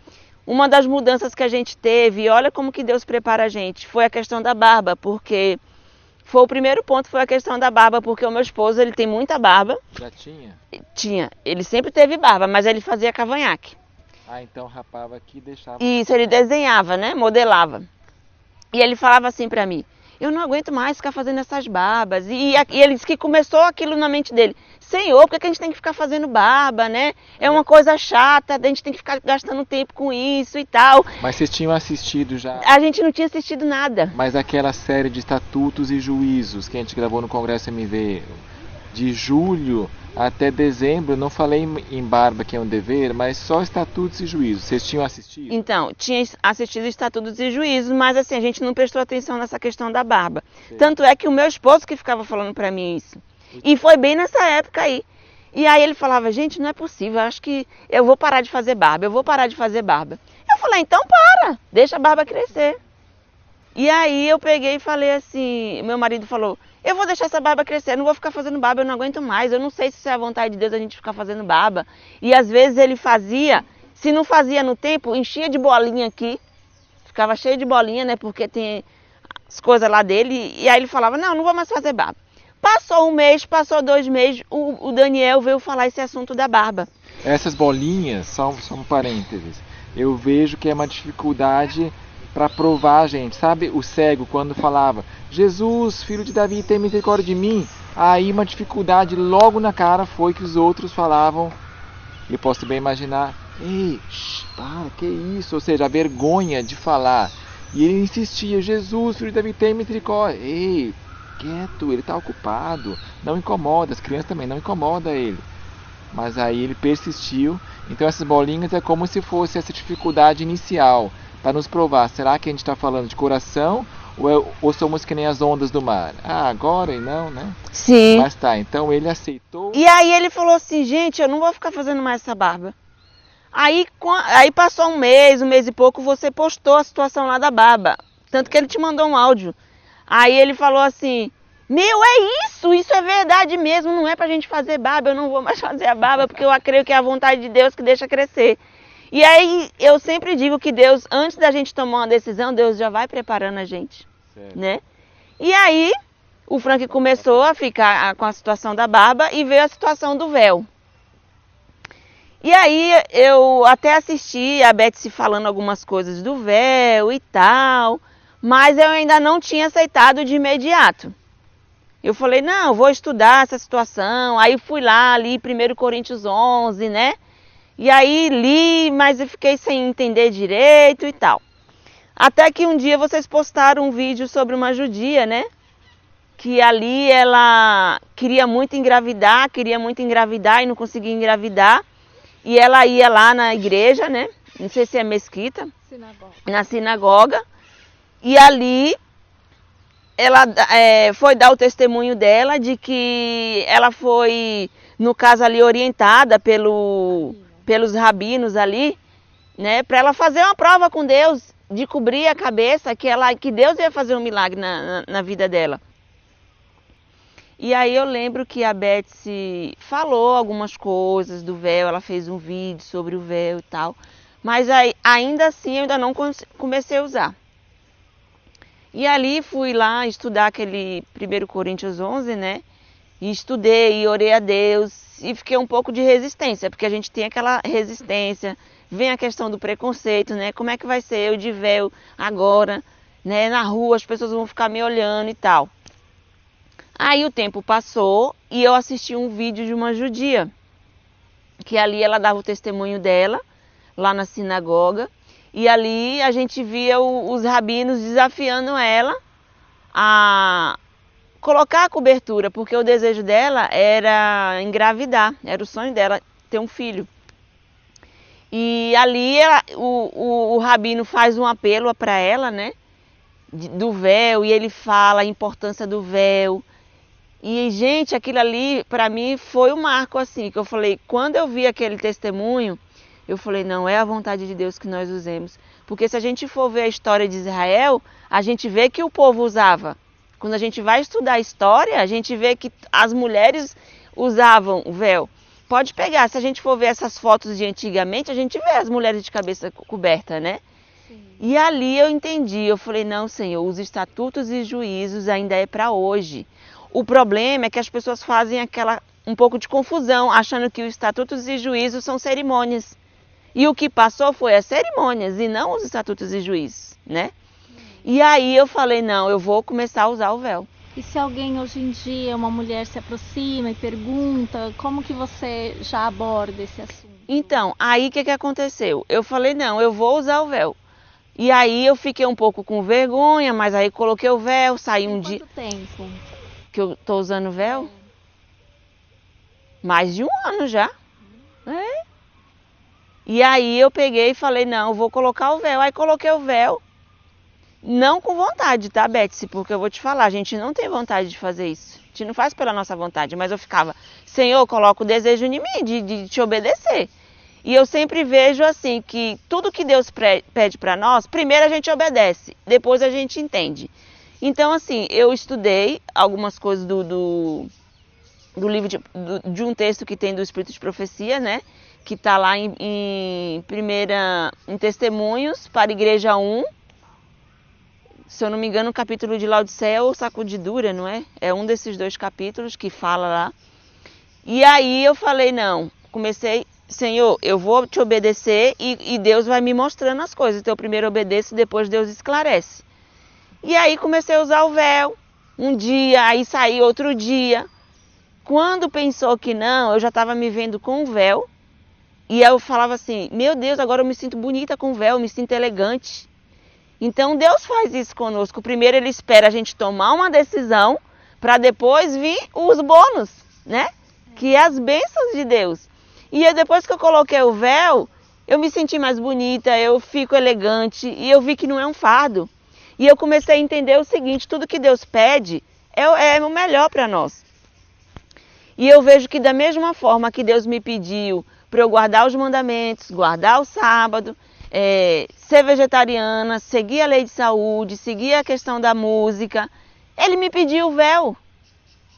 Speaker 1: uma das mudanças que a gente teve, e olha como que Deus prepara a gente, foi a questão da barba, porque foi o primeiro ponto, foi a questão da barba, porque o meu esposo, ele tem muita barba.
Speaker 2: Já tinha?
Speaker 1: Tinha, ele sempre teve barba, mas ele fazia cavanhaque.
Speaker 2: Ah, então rapava aqui e deixava...
Speaker 1: Isso, ele desenhava, né, modelava. E ele falava assim pra mim, eu não aguento mais ficar fazendo essas barbas. E ele disse que começou aquilo na mente dele. Senhor, por que a gente tem que ficar fazendo barba, né? É uma coisa chata, a gente tem que ficar gastando tempo com isso e tal.
Speaker 2: Mas vocês tinham assistido já?
Speaker 1: A gente não tinha assistido nada.
Speaker 2: Mas aquela série de estatutos e juízos que a gente gravou no Congresso MV, de julho até dezembro, não falei em barba que é um dever, mas só estatutos e juízos. Vocês tinham assistido?
Speaker 1: Então, tinha assistido estatutos e juízos, mas assim, a gente não prestou atenção nessa questão da barba. Sim. Tanto é que o meu esposo que ficava falando pra mim isso. E foi bem nessa época aí. E aí ele falava, gente, não é possível, acho que eu vou parar de fazer barba, eu falei, então para, deixa a barba crescer. E aí eu peguei e falei assim, meu marido falou, eu vou deixar essa barba crescer, eu não vou ficar fazendo barba, eu não aguento mais, eu não sei se isso é a vontade de Deus a gente ficar fazendo barba. E às vezes ele fazia, se não fazia no tempo, enchia de bolinha aqui, ficava cheio de bolinha, né, porque tem as coisas lá dele, e aí ele falava, não vou mais fazer barba. Passou um mês, passou 2 meses, o Daniel veio falar esse assunto da barba.
Speaker 2: Essas bolinhas, só um parênteses, eu vejo que é uma dificuldade para provar a gente. Sabe o cego quando falava, Jesus, filho de Davi, tem misericórdia de mim? Aí uma dificuldade logo na cara foi que os outros falavam, eu posso bem imaginar, ei, para, que isso? Ou seja, a vergonha de falar. E ele insistia, Jesus, filho de Davi, tem misericórdia. Ei, quieto, ele está ocupado, não incomoda, as crianças também, não incomoda ele. Mas aí ele persistiu, então essas bolinhas é como se fosse essa dificuldade inicial, para nos provar, será que a gente está falando de coração ou somos que nem as ondas do mar? Ah, agora e não, né?
Speaker 1: Sim.
Speaker 2: Mas tá, então ele aceitou.
Speaker 1: E aí ele falou assim, gente, eu não vou ficar fazendo mais essa barba. Aí passou um mês e pouco, você postou a situação lá da barba, tanto que ele te mandou um áudio. Aí ele falou assim, é isso é verdade mesmo, não é pra gente fazer barba, eu não vou mais fazer a barba, porque eu creio que é a vontade de Deus que deixa crescer. E aí eu sempre digo que Deus, antes da gente tomar uma decisão, Deus já vai preparando a gente, né? E aí o Frank começou a ficar com a situação da barba e veio a situação do véu. E aí eu até assisti a Betsy falando algumas coisas do véu e tal, mas eu ainda não tinha aceitado de imediato. Eu falei, não, vou estudar essa situação. Aí fui lá, li 1 Coríntios 11, né? E aí li, mas eu fiquei sem entender direito e tal. Até que um dia vocês postaram um vídeo sobre uma judia, né? Que ali ela queria muito engravidar e não conseguia engravidar. E ela ia lá na igreja, né? Não sei se é mesquita.
Speaker 3: Sinagoga.
Speaker 1: Na sinagoga. E ali ela foi dar o testemunho dela de que ela foi, no caso ali, orientada pelos rabinos ali, né, para ela fazer uma prova com Deus, de cobrir a cabeça, que Deus ia fazer um milagre na vida dela. E aí eu lembro que a Betsy falou algumas coisas do véu, ela fez um vídeo sobre o véu e tal, mas aí, ainda assim eu ainda não comecei a usar. E ali fui lá estudar aquele 1 Coríntios 11, né? E estudei e orei a Deus e fiquei um pouco de resistência, porque a gente tem aquela resistência, vem a questão do preconceito, né? Como é que vai ser eu de véu agora, né? Na rua as pessoas vão ficar me olhando e tal. Aí o tempo passou e eu assisti um vídeo de uma judia, que ali ela dava o testemunho dela, lá na sinagoga, e ali a gente via os rabinos desafiando ela a colocar a cobertura, porque o desejo dela era engravidar, era o sonho dela ter um filho. E ali o rabino faz um apelo para ela, né, do véu, e ele fala a importância do véu. E, gente, aquilo ali, para mim, foi um marco, assim, que eu falei, quando eu vi aquele testemunho, eu falei, não, é a vontade de Deus que nós usemos. Porque se a gente for ver a história de Israel, a gente vê que o povo usava. Quando a gente vai estudar a história, a gente vê que as mulheres usavam o véu. Pode pegar, se a gente for ver essas fotos de antigamente, a gente vê as mulheres de cabeça coberta, né? Sim. E ali eu entendi, eu falei, não, Senhor, os estatutos e juízos ainda é para hoje. O problema é que as pessoas fazem um pouco de confusão, achando que os estatutos e juízos são cerimônias. E o que passou foi as cerimônias e não os estatutos e juízos, né? E aí eu falei, não, eu vou começar a usar o véu.
Speaker 3: E se alguém hoje em dia, uma mulher se aproxima e pergunta, como que você já aborda esse assunto?
Speaker 1: Então, aí o que aconteceu? Eu falei, não, eu vou usar o véu. E aí eu fiquei um pouco com vergonha, mas aí coloquei o véu, saí um dia...
Speaker 3: Quanto tempo
Speaker 1: que eu tô usando véu? Mais de um ano já. É. E aí eu peguei e falei, não, eu vou colocar o véu. Aí coloquei o véu. Não com vontade, tá, Betsy? Porque eu vou te falar, a gente não tem vontade de fazer isso. A gente não faz pela nossa vontade. Mas eu ficava, Senhor, coloca o desejo em mim de te obedecer. E eu sempre vejo assim, que tudo que Deus pede para nós, primeiro a gente obedece, depois a gente entende. Então, assim, eu estudei algumas coisas do livro de um texto que tem do Espírito de Profecia, né? Que está lá em Testemunhos para a Igreja 1. Se eu não me engano, o capítulo de Laodiceia ou Sacudidura, não é? É um desses dois capítulos que fala lá. E aí eu falei, não, comecei, Senhor, eu vou te obedecer e Deus vai me mostrando as coisas. Então eu primeiro obedeço e depois Deus esclarece. E aí comecei a usar o véu, um dia, aí saí outro dia. Quando pensou que não, eu já estava me vendo com o véu. E eu falava assim, meu Deus, agora eu me sinto bonita com o véu, eu me sinto elegante. Então Deus faz isso conosco. Primeiro Ele espera a gente tomar uma decisão, para depois vir os bônus, né? Que é as bênçãos de Deus. E aí, depois que eu coloquei o véu, eu me senti mais bonita, eu fico elegante e eu vi que não é um fardo. E eu comecei a entender o seguinte, tudo que Deus pede é o melhor para nós. E eu vejo que da mesma forma que Deus me pediu para eu guardar os mandamentos, guardar o sábado, ser vegetariana, seguir a lei de saúde, seguir a questão da música, Ele me pediu o véu.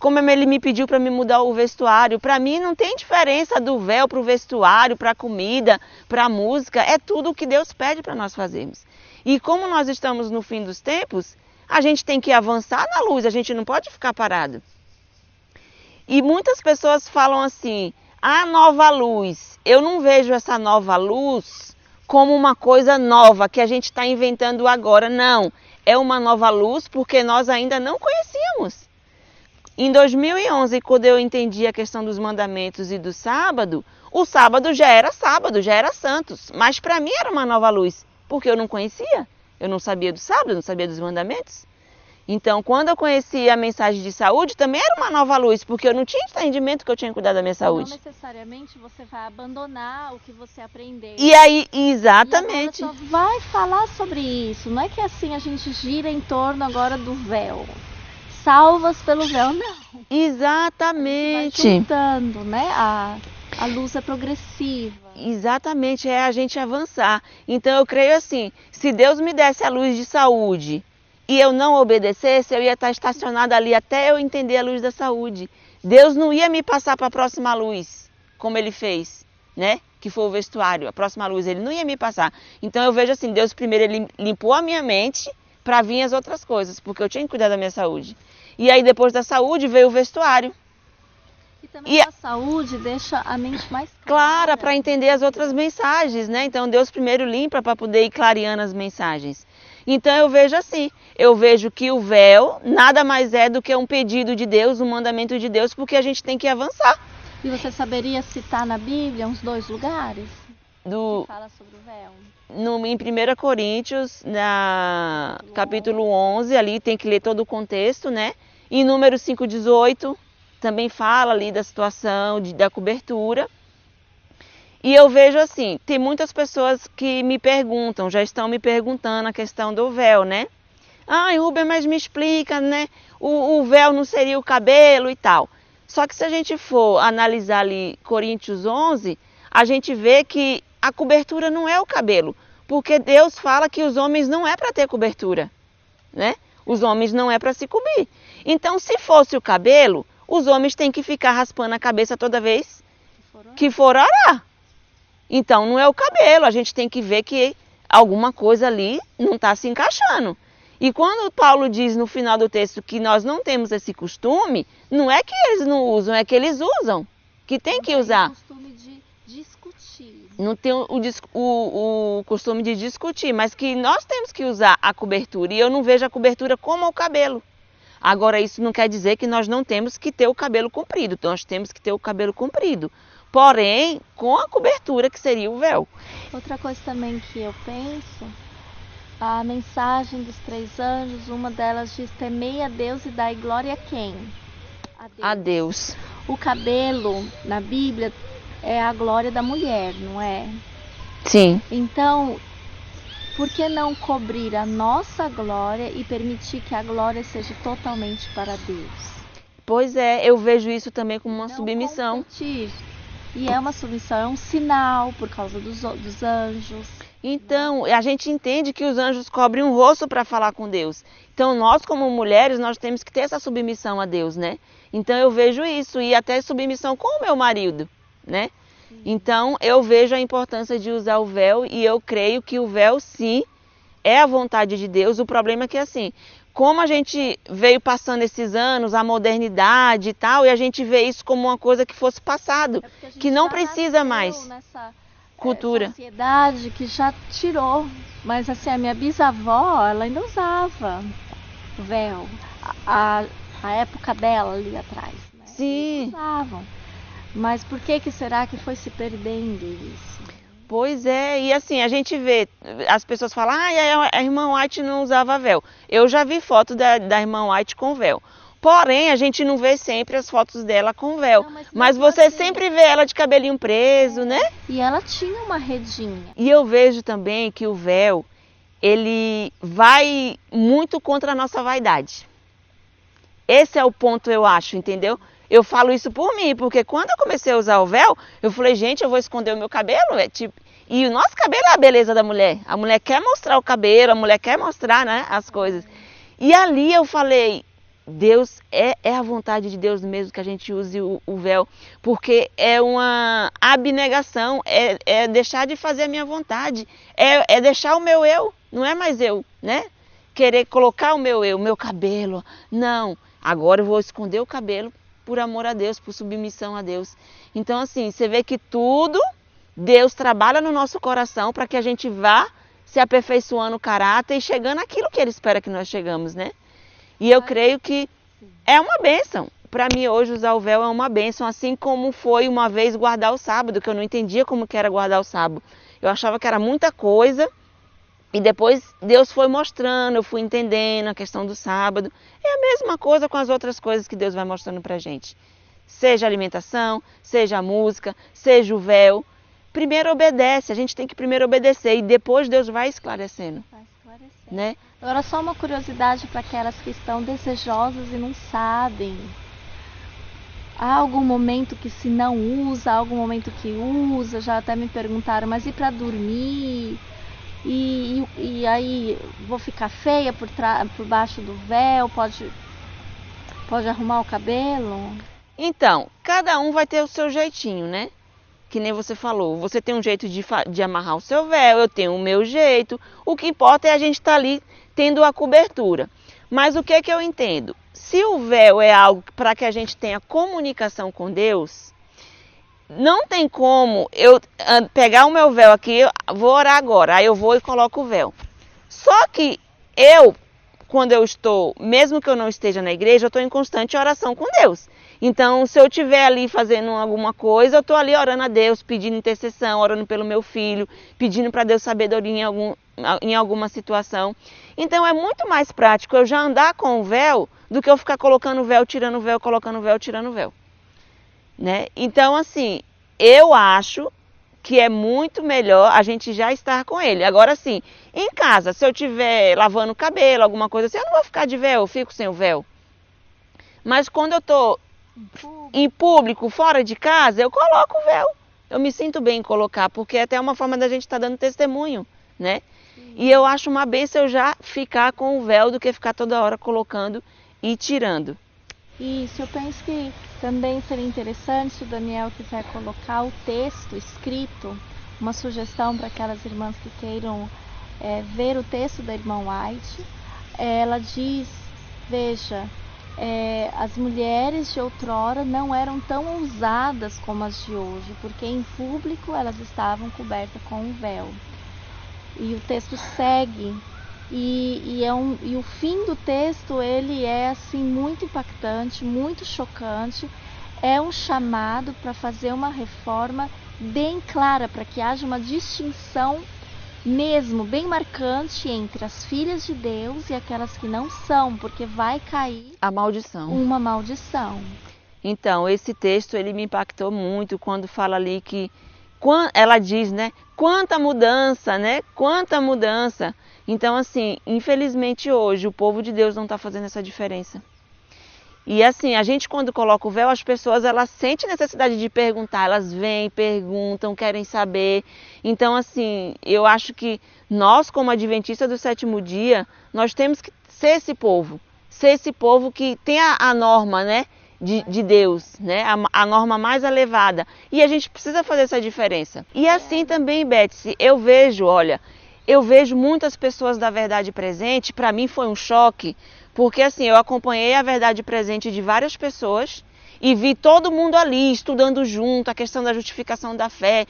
Speaker 1: Como Ele me pediu para me mudar o vestuário. Para mim não tem diferença do véu para o vestuário, para a comida, para a música. É tudo o que Deus pede para nós fazermos. E como nós estamos no fim dos tempos, a gente tem que avançar na luz, a gente não pode ficar parado. E muitas pessoas falam assim, a nova luz. Eu não vejo essa nova luz como uma coisa nova que a gente está inventando agora. Não, é uma nova luz porque nós ainda não conhecíamos. Em 2011, quando eu entendi a questão dos mandamentos e do sábado, o sábado já era santos, mas para mim era uma nova luz, porque eu não conhecia, eu não sabia do sábado, não sabia dos mandamentos. Então, quando eu conheci a mensagem de saúde, também era uma nova luz, porque eu não tinha entendimento que eu tinha que cuidar da minha saúde.
Speaker 3: Não necessariamente você vai abandonar o que você aprendeu.
Speaker 1: E aí, exatamente.
Speaker 3: E agora só vai falar sobre isso. Não é que assim a gente gira em torno agora do véu. salvas pelo véu, não.
Speaker 1: Exatamente.
Speaker 3: Vai juntando, né? A luz é progressiva.
Speaker 1: Exatamente, é a gente avançar. Então eu creio assim, se Deus me desse a luz de saúde e eu não obedecesse, eu ia estar estacionada ali até eu entender a luz da saúde. Deus não ia me passar para a próxima luz, como ele fez, né? Que foi o vestuário, a próxima luz, ele não ia me passar. Então eu vejo assim, Deus primeiro ele limpou a minha mente para vir as outras coisas, porque eu tinha que cuidar da minha saúde. E aí depois da saúde veio o vestuário.
Speaker 3: E também a saúde deixa a mente mais
Speaker 1: clara para entender as outras mensagens, né? Então Deus primeiro limpa para poder ir clareando as mensagens. Então eu vejo assim, eu vejo que o véu nada mais é do que um pedido de Deus, um mandamento de Deus, porque a gente tem que avançar.
Speaker 3: E você saberia citar na Bíblia uns 2 lugares que fala sobre o véu?
Speaker 1: Em 1 Coríntios, capítulo 11, ali tem que ler todo o contexto, né? Em Números 5:18 também fala ali da situação, da cobertura. E eu vejo assim, tem muitas pessoas que me perguntam, já estão me perguntando a questão do véu, né? Ai, Rubem, mas me explica, né? O véu não seria o cabelo e tal. Só que se a gente for analisar ali Coríntios 11, a gente vê que a cobertura não é o cabelo. Porque Deus fala que os homens não é para ter cobertura, né? Os homens não é para se cobrir. Então, se fosse o cabelo, os homens têm que ficar raspando a cabeça toda vez que for orar. Então, não é o cabelo, a gente tem que ver que alguma coisa ali não está se encaixando. E quando Paulo diz no final do texto que nós não temos esse costume, não é que eles não usam, é que eles usam, que tem que usar.
Speaker 3: Não tem o costume de discutir.
Speaker 1: Não tem o costume de discutir, mas que nós temos que usar a cobertura. E eu não vejo a cobertura como o cabelo. Agora, isso não quer dizer que nós não temos que ter o cabelo comprido. Nós temos que ter o cabelo comprido. Porém, com a cobertura que seria o véu.
Speaker 3: Outra coisa também que eu penso, a mensagem dos 3 anjos, uma delas diz: temei a Deus e dai glória a quem?
Speaker 1: A Deus.
Speaker 3: O cabelo, na Bíblia, é a glória da mulher, não é?
Speaker 1: Sim.
Speaker 3: Então, por que não cobrir a nossa glória e permitir que a glória seja totalmente para Deus?
Speaker 1: Pois é, eu vejo isso também como uma
Speaker 3: não
Speaker 1: submissão.
Speaker 3: Competir. E é uma submissão, é um sinal por causa dos anjos.
Speaker 1: Então, a gente entende que os anjos cobrem um rosto para falar com Deus. Então, nós como mulheres, nós temos que ter essa submissão a Deus, né? Então, eu vejo isso, e até submissão com o meu marido, né? Então, eu vejo a importância de usar o véu, e eu creio que o véu, sim, é a vontade de Deus. O problema é que, assim, como a gente veio passando esses anos, a modernidade e tal, e a gente vê isso como uma coisa que fosse passado, que não precisa mais
Speaker 3: nessa
Speaker 1: cultura.
Speaker 3: Sociedade que já tirou, mas assim, a minha bisavó, ela ainda usava o véu, a época dela ali atrás, né?
Speaker 1: Sim.
Speaker 3: Eles usavam. Mas por que será que foi se perdendo isso?
Speaker 1: Pois é, e assim, a gente vê, as pessoas falam, a irmã White não usava véu. Eu já vi foto da irmã White com véu. Porém, a gente não vê sempre as fotos dela com véu. Não, mas você sempre vê ela de cabelinho preso, né?
Speaker 3: E ela tinha uma redinha.
Speaker 1: E eu vejo também que o véu, ele vai muito contra a nossa vaidade. Esse é o ponto, eu acho, entendeu? Eu falo isso por mim, porque quando eu comecei a usar o véu, eu falei, gente, eu vou esconder o meu cabelo, E o nosso cabelo é a beleza da mulher. A mulher quer mostrar o cabelo, a mulher quer mostrar, né, as coisas. E ali eu falei, Deus, é a vontade de Deus mesmo que a gente use o véu, porque é uma abnegação, é deixar de fazer a minha vontade, é deixar o meu eu, não é mais eu, né? Querer colocar o meu eu, o meu cabelo, não. Agora eu vou esconder o cabelo por amor a Deus, por submissão a Deus. Então, assim, você vê que tudo, Deus trabalha no nosso coração para que a gente vá se aperfeiçoando o caráter e chegando àquilo que Ele espera que nós chegamos, né? E eu creio que é uma bênção. Para mim, hoje, usar o véu é uma bênção, assim como foi uma vez guardar o sábado, que eu não entendia como que era guardar o sábado. Eu achava que era muita coisa, e depois Deus foi mostrando, eu fui entendendo a questão do sábado. É a mesma coisa com as outras coisas que Deus vai mostrando pra gente. Seja a alimentação, seja a música, seja o véu. primeiro obedece, a gente tem que primeiro obedecer e depois Deus vai esclarecendo.
Speaker 3: Vai esclarecer.
Speaker 1: Né?
Speaker 3: Agora só uma curiosidade para aquelas que estão desejosas e não sabem. Há algum momento que se não usa, há algum momento que usa, já até me perguntaram, mas e para dormir? E aí vou ficar feia por baixo do véu, pode arrumar o cabelo?
Speaker 1: Então, cada um vai ter o seu jeitinho, né? Que nem você falou, você tem um jeito de amarrar o seu véu, eu tenho o meu jeito. O que importa é a gente estar ali tendo a cobertura. Mas o que é que eu entendo? Se o véu é algo para que a gente tenha comunicação com Deus, não tem como eu pegar o meu véu aqui, vou orar agora, aí eu vou e coloco o véu. Só que quando eu estou, mesmo que eu não esteja na igreja, eu estou em constante oração com Deus. Então, se eu estiver ali fazendo alguma coisa, eu estou ali orando a Deus, pedindo intercessão, orando pelo meu filho, pedindo para Deus sabedoria em alguma situação. Então, é muito mais prático eu já andar com o véu do que eu ficar colocando o véu, tirando o véu, colocando o véu, tirando o véu. Né? Então, assim, eu acho que é muito melhor a gente já estar com ele. Agora, sim, em casa, se eu estiver lavando o cabelo, alguma coisa assim, eu não vou ficar de véu, eu fico sem o véu. Mas quando eu estou em público, fora de casa, eu coloco o véu. Eu me sinto bem em colocar, porque é até uma forma da gente estar dando testemunho, né? E eu acho uma bênção eu já ficar com o véu do que ficar toda hora colocando e tirando.
Speaker 3: Isso, eu penso que também seria interessante se o Daniel quiser colocar o texto escrito, uma sugestão para aquelas irmãs que queiram ver o texto da irmã White. Ela diz, veja, as mulheres de outrora não eram tão ousadas como as de hoje, porque em público elas estavam cobertas com um véu. E o texto segue, e o fim do texto ele é assim muito impactante, muito chocante. É um chamado para fazer uma reforma bem clara, para que haja uma distinção mesmo bem marcante entre as filhas de Deus e aquelas que não são, porque vai cair
Speaker 1: a maldição.
Speaker 3: Uma maldição.
Speaker 1: Então, esse texto ele me impactou muito quando fala ali que ela diz, né? Quanta mudança, né? Quanta mudança. Então, assim, infelizmente hoje o povo de Deus não está fazendo essa diferença. E assim, a gente quando coloca o véu, as pessoas elas sentem necessidade de perguntar, elas vêm, perguntam, querem saber. Então assim, eu acho que nós como adventistas do sétimo dia, nós temos que ser esse povo que tem a norma, né, de Deus, né, a norma mais elevada. E a gente precisa fazer essa diferença. E assim também, Betsy, eu vejo muitas pessoas da Verdade Presente, para mim foi um choque, porque assim, eu acompanhei a Verdade Presente de várias pessoas e vi todo mundo ali estudando junto a questão da justificação da fé,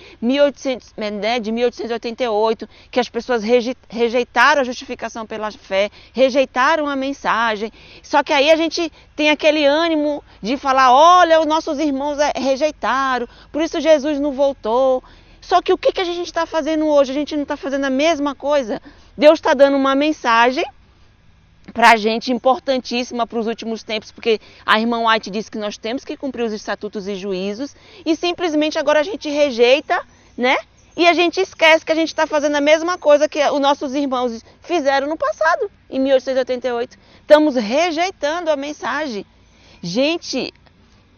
Speaker 1: de 1888, que as pessoas rejeitaram a justificação pela fé, rejeitaram a mensagem. Só que aí a gente tem aquele ânimo de falar, olha, os nossos irmãos rejeitaram, por isso Jesus não voltou. Só que o que a gente está fazendo hoje? A gente não está fazendo a mesma coisa. Deus está dando uma mensagem para a gente importantíssima para os últimos tempos, porque a irmã White disse que nós temos que cumprir os estatutos e juízos, e simplesmente agora a gente rejeita, né? E a gente esquece que a gente está fazendo a mesma coisa que os nossos irmãos fizeram no passado, em 1888. Estamos rejeitando a mensagem. Gente,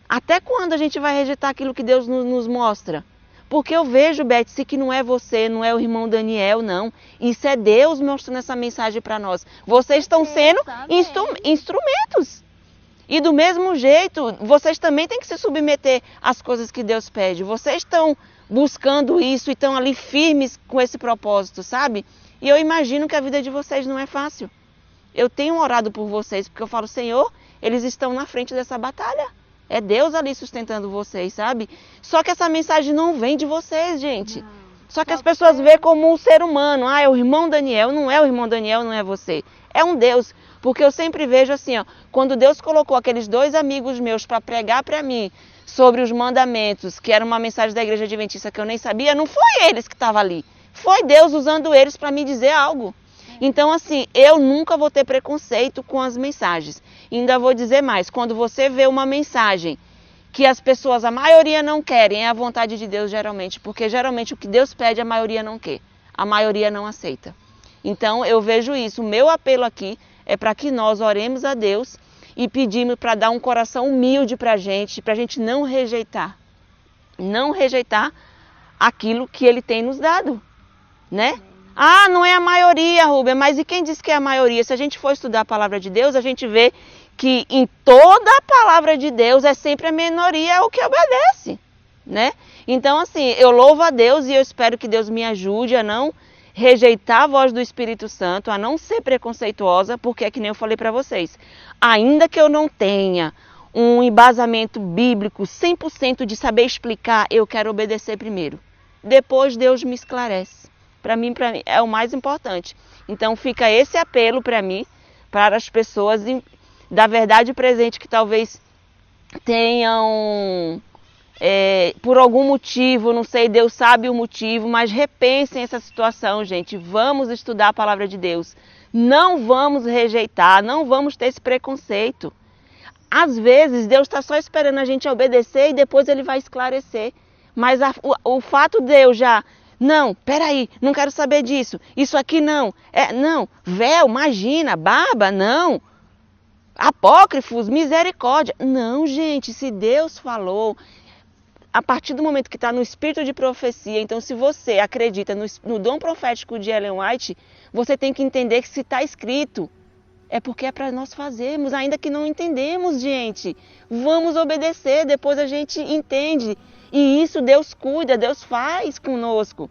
Speaker 1: até quando a gente vai rejeitar aquilo que Deus nos mostra? Porque eu vejo, Betsy, que não é você, não é o irmão Daniel, não. Isso é Deus mostrando essa mensagem para nós. Vocês estão sendo instrumentos. E do mesmo jeito, vocês também têm que se submeter às coisas que Deus pede. Vocês estão buscando isso e estão ali firmes com esse propósito, sabe? E eu imagino que a vida de vocês não é fácil. Eu tenho orado por vocês, porque eu falo, Senhor, eles estão na frente dessa batalha. É Deus ali sustentando vocês, sabe? Só que essa mensagem não vem de vocês, gente. Não. Só que as pessoas veem como um ser humano. Ah, é o irmão Daniel. Não é o irmão Daniel, não é você. É um Deus. Porque eu sempre vejo assim, ó, quando Deus colocou aqueles 2 amigos meus para pregar para mim sobre os mandamentos, que era uma mensagem da Igreja Adventista que eu nem sabia, não foi eles que estavam ali. Foi Deus usando eles para me dizer algo. Então, assim, eu nunca vou ter preconceito com as mensagens. E ainda vou dizer mais, quando você vê uma mensagem que as pessoas, a maioria não querem, é a vontade de Deus geralmente, porque geralmente o que Deus pede a maioria não quer, a maioria não aceita. Então eu vejo isso, o meu apelo aqui é para que nós oremos a Deus e pedimos para dar um coração humilde para a gente não rejeitar aquilo que Ele tem nos dado, né? Ah, não é a maioria, Rúbia, mas e quem diz que é a maioria? Se a gente for estudar a palavra de Deus, a gente vê que em toda a palavra de Deus é sempre a minoria o que obedece, né? Então, assim, eu louvo a Deus e eu espero que Deus me ajude a não rejeitar a voz do Espírito Santo, a não ser preconceituosa, porque é que nem eu falei para vocês, ainda que eu não tenha um embasamento bíblico 100% de saber explicar, eu quero obedecer primeiro. Depois Deus me esclarece. Para mim é o mais importante. Então fica esse apelo para mim, para as pessoas da verdade presente que talvez tenham, por algum motivo, não sei, Deus sabe o motivo, mas repensem essa situação, gente. Vamos estudar a palavra de Deus. Não vamos rejeitar, não vamos ter esse preconceito. Às vezes Deus está só esperando a gente obedecer e depois Ele vai esclarecer. Mas o fato de eu já... Não, peraí, não quero saber disso. Isso aqui não. Não, véu, imagina, barba, não. Apócrifos, misericórdia. Não, gente, se Deus falou, a partir do momento que está no espírito de profecia, então se você acredita no dom profético de Ellen White, você tem que entender que se está escrito, é porque é para nós fazermos, ainda que não entendemos, gente. Vamos obedecer, depois a gente entende. E isso Deus cuida, Deus faz conosco.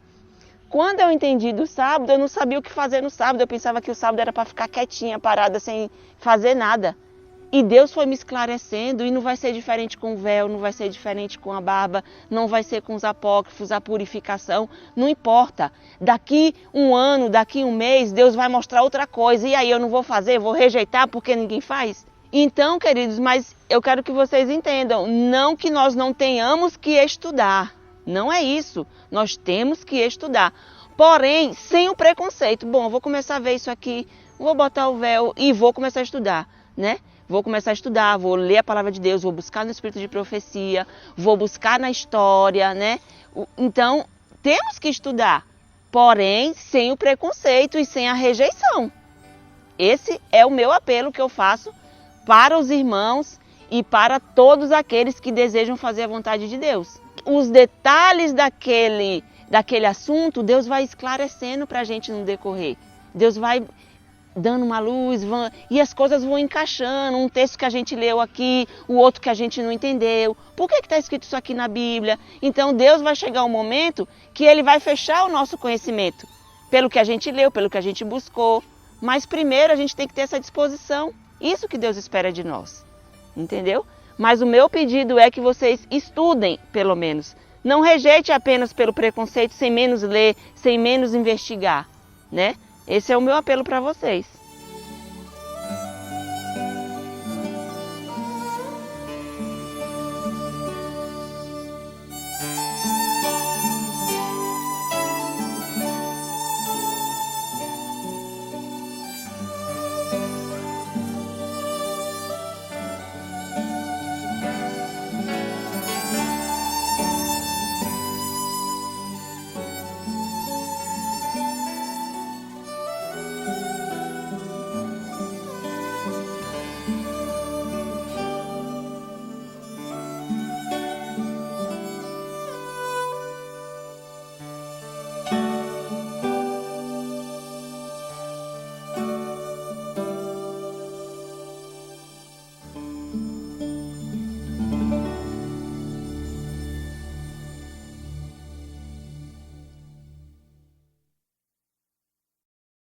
Speaker 1: Quando eu entendi do sábado, eu não sabia o que fazer no sábado. Eu pensava que o sábado era para ficar quietinha, parada, sem fazer nada. E Deus foi me esclarecendo, e não vai ser diferente com o véu, não vai ser diferente com a barba, não vai ser com os apócrifos, a purificação, não importa. Daqui um ano, daqui um mês, Deus vai mostrar outra coisa. E aí eu não vou fazer, vou rejeitar porque ninguém faz? Então, queridos, mas eu quero que vocês entendam, não que nós não tenhamos que estudar, não é isso, nós temos que estudar, porém, sem o preconceito. Bom, eu vou começar a ver isso aqui, vou botar o véu e vou começar a estudar, né? Vou começar a estudar, vou ler a palavra de Deus, vou buscar no espírito de profecia, vou buscar na história, né? Então, temos que estudar, porém, sem o preconceito e sem a rejeição. Esse é o meu apelo que eu faço para os irmãos e para todos aqueles que desejam fazer a vontade de Deus. Os detalhes daquele assunto, Deus vai esclarecendo para a gente no decorrer. Deus vai dando uma luz e as coisas vão encaixando. Um texto que a gente leu aqui, o outro que a gente não entendeu. Por que está escrito isso aqui na Bíblia? Então Deus vai chegar um momento que Ele vai fechar o nosso conhecimento. Pelo que a gente leu, pelo que a gente buscou. Mas primeiro a gente tem que ter essa disposição. Isso que Deus espera de nós, entendeu? Mas o meu pedido é que vocês estudem, pelo menos. Não rejeite apenas pelo preconceito, sem menos ler, sem menos investigar, né? Esse é o meu apelo para vocês.